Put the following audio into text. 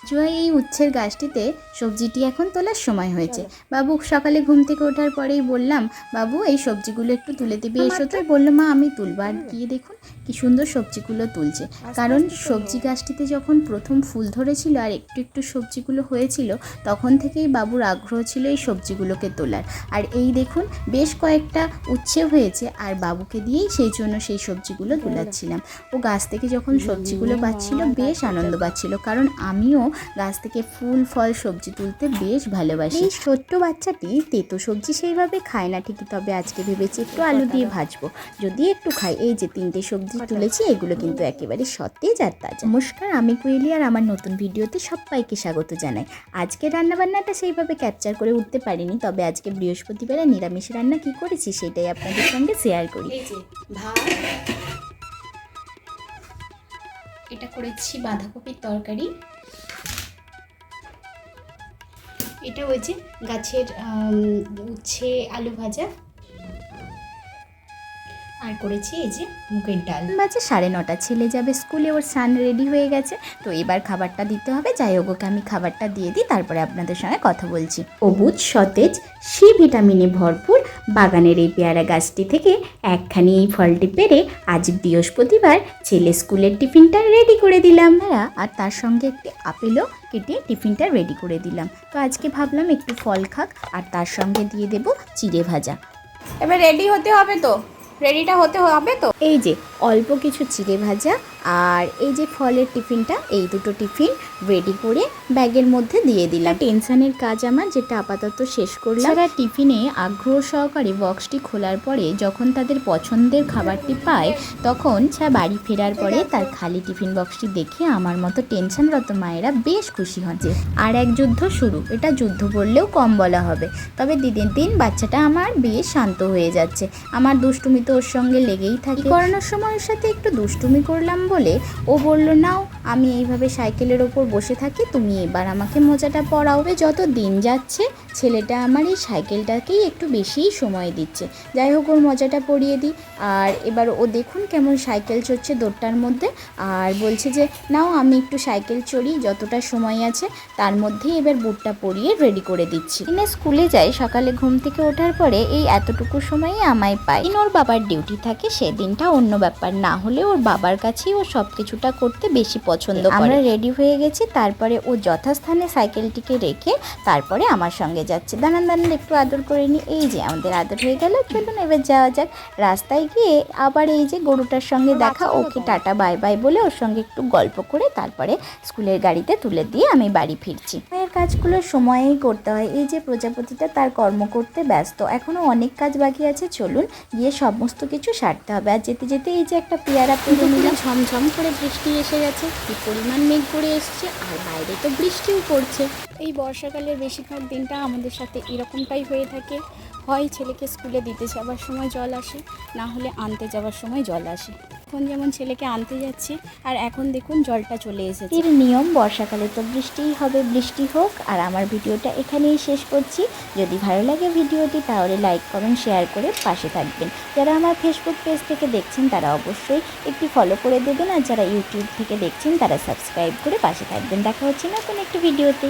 জয় এই উচ্ছের গাছটিতে সবজিটি এখন তোলার সময় হয়েছে। বাবু সকালে ঘুম থেকে ওঠার পরেই বললাম, বাবু এই সবজিগুলো একটু তুলে দিবি এসো তো। বললো, মা আমি তুলব। আর গিয়ে দেখুন কি সুন্দর সবজিগুলো তুলছে। কারণ সবজি গাছটিতে যখন প্রথম ফুল ধরেছিল আর একটু একটু সবজিগুলো হয়েছিল, তখন থেকেই বাবুর আগ্রহ ছিল এই সবজিগুলোকে তোলার। আর এই দেখুন বেশ কয়েকটা উচ্ছে হয়েছে, আর বাবুকে দিয়েই সেই জন্য সেই সবজিগুলো তুলাচ্ছিলাম। ও গাছ থেকে যখন সবজিগুলো পাচ্ছিল বেশ আনন্দ পাচ্ছিল, কারণ আমিও গাছ থেকে ফুল ফল সবজি তুলতে বেশ ভালোবাসি। এই ছোট্ট বাচ্চাটি তেতো সবজি সেইভাবে খায় না ঠিকই, তবে আজকে ভেবেছি একটু আলু দিয়ে ভাজবো, যদি একটু খাই। এই যে 3টে সবজি তুলেছি, এগুলো কিন্তু একেবারে সতেজ আর তাজা। নমস্কার, আমি কোয়েলি, আর আমার নতুন ভিডিওতে সবাইকে স্বাগত জানাই। আজকে রান্নাবান্নাটা সেইভাবে ক্যাপচার করে উঠতে পারিনি, তবে আজকে বৃহস্পতিবারে নিরামিষ রান্না কি করেছি সেটাই আপনাদের সঙ্গে শেয়ার করি। এই যে ভাত, এটা করেছি বাঁধাকপির তরকারি, এটা ওই যে গাছের উচ্ছে আলু ভাজা, আর করেছি এই যে মুগের ডাল। বাজে 9:30, ছেলে যাবে স্কুলে, ওর স্নান রেডি হয়ে গেছে, তো এবার খাবারটা দিতে হবে। যাই হোক, ওকে আমি খাবারটা দিয়ে দিই, তারপরে আপনাদের সঙ্গে কথা বলছি। সবুজ সতেজ সি ভিটামিনে ভরপুর বাগানের এই পেয়ারা গাছটি থেকে একখানি এই ফলটি পেরে আজ বৃহস্পতিবার ছেলে স্কুলের টিফিনটা রেডি করে দিলাম। আর তার সঙ্গে একটি আপেলও কেটে টিফিনটা রেডি করে দিলাম। তো আজকে ভাবলাম একটু ফল খাক, আর তার সঙ্গে দিয়ে দেব চিড়ে ভাজা। এবার রেডি হতে হবে তো, রেডিটা হতে হবে তো। এই যে অল্প কিছু চিড়ে ভাজা আর এই যে ফলের টিফিনটা, এই দুটো টিফিন রেডি করে ব্যাগের মধ্যে দিয়ে দিলাম। টেনশনের কাজ আমার, যেটা আপাতত শেষ করলাম। তারা টিফিনে আগ্রহ সহকারে বক্সটি খোলার পরে যখন তাদের পছন্দের খাবারটি পায়, তখন বাড়ি ফেরার পরে তার খালি টিফিন বক্সটি দেখে আমার মতো টেনশনরত মায়েরা বেশ খুশি হন যে আর এক যুদ্ধ শুরু। এটা যুদ্ধ বললেও কম বলা হবে। তবে দিনের দিন বাচ্চাটা আমার বেশ শান্ত হয়ে যাচ্ছে। আমার দুষ্টুমি তো ওর সঙ্গে লেগেই থাকে। করানোর সময় ওর সাথে একটু দুষ্টুমি করলাম বলে ও বলল, নাও আমি এইভাবে সাইকেলের ওপর বসে থাকি, তুমি এবার আমাকে মোজাটা পরাও। যত দিন যাচ্ছে ছেলেটা আমার এই সাইকেলটাকেই একটু বেশিই সময় দিচ্ছে। যাই হোক, ওর মজাটা পরিয়ে দিই। আর এবার ও দেখুন কেমন সাইকেল চড়ছে দৌড়টার মধ্যে, আর বলছে যে নাও আমি একটু সাইকেল চড়ি, যতটা সময় আছে তার মধ্যেই এবার বুটটা পরিয়ে রেডি করে দিচ্ছি। স্কুলে যাই সকালে ঘুম থেকে ওঠার পরে, এই এতটুকু সময়ই আমায় পাই। ওর বাবার ডিউটি থাকে, সেদিনটা অন্য ব্যাপার, না হলে ওর বাবার কাছেই ও সব কিছুটা করতে বেশি পছন্দ করে। আমরা রেডি হয়ে গেছি, তারপরে ও যথাস্থানে সাইকেলটিকে রেখে তারপরে আমার সঙ্গে যাচ্ছে। দাঁড়ান একটু আদর করে নিই। এই যে আমাদের আদর হয়ে গেল, চলুন এবার যাওয়া যাক। রাস্তায় গিয়ে আবার এই যে গরুটার সঙ্গে দেখা, ওকে টাটা বাই বাই বলে ওর সঙ্গে একটু গল্প করে তারপরে স্কুলের গাড়িতে তুলে দিয়ে আমি বাড়ি ফিরছি। মায়ের কাজগুলো সময়েই করতে হয়। এই যে প্রজাপতিটা তার কর্ম করতে ব্যস্ত, এখনও অনেক কাজ বাকি আছে, চলুন গিয়ে সমস্ত কিছু সারতে হবে। আর যেতে যেতে এই যে একটা পেয়ারা পেরে নিলাম। ঝমঝম করে বৃষ্টি এসে গেছে, কি পরিমাণ মেঘ করে এসছে, আর বাইরে তো বৃষ্টিও পড়ছে। এই বর্ষাকালের বেশিরভাগ দিনটা আমাদের সাথে এরকমটাই হয়ে থাকে। হয় ছেলেকে স্কুলে দিতে যাওয়ার সময় জল আসে, না হলে আনতে যাওয়ার সময় জল আসে। এখন যেমন ছেলেকে আনতে যাচ্ছি, আর এখন দেখুন জলটা চলে এসেছে। এর নিয়ম, বর্ষাকালে তো বৃষ্টিই হবে, বৃষ্টি হোক। আর আমার ভিডিওটা এখানেই শেষ করছি। যদি ভালো লাগে ভিডিওটি তাহলে লাইক কমেন্ট শেয়ার করে পাশে থাকবেন। যারা আমার ফেসবুক পেজ থেকে দেখছেন তারা অবশ্যই একটি ফলো করে দেবেন, আর যারা ইউটিউব থেকে দেখছেন তারা সাবস্ক্রাইব করে পাশে থাকবেন। দেখা হচ্ছে নতুন একটি ভিডিওতে।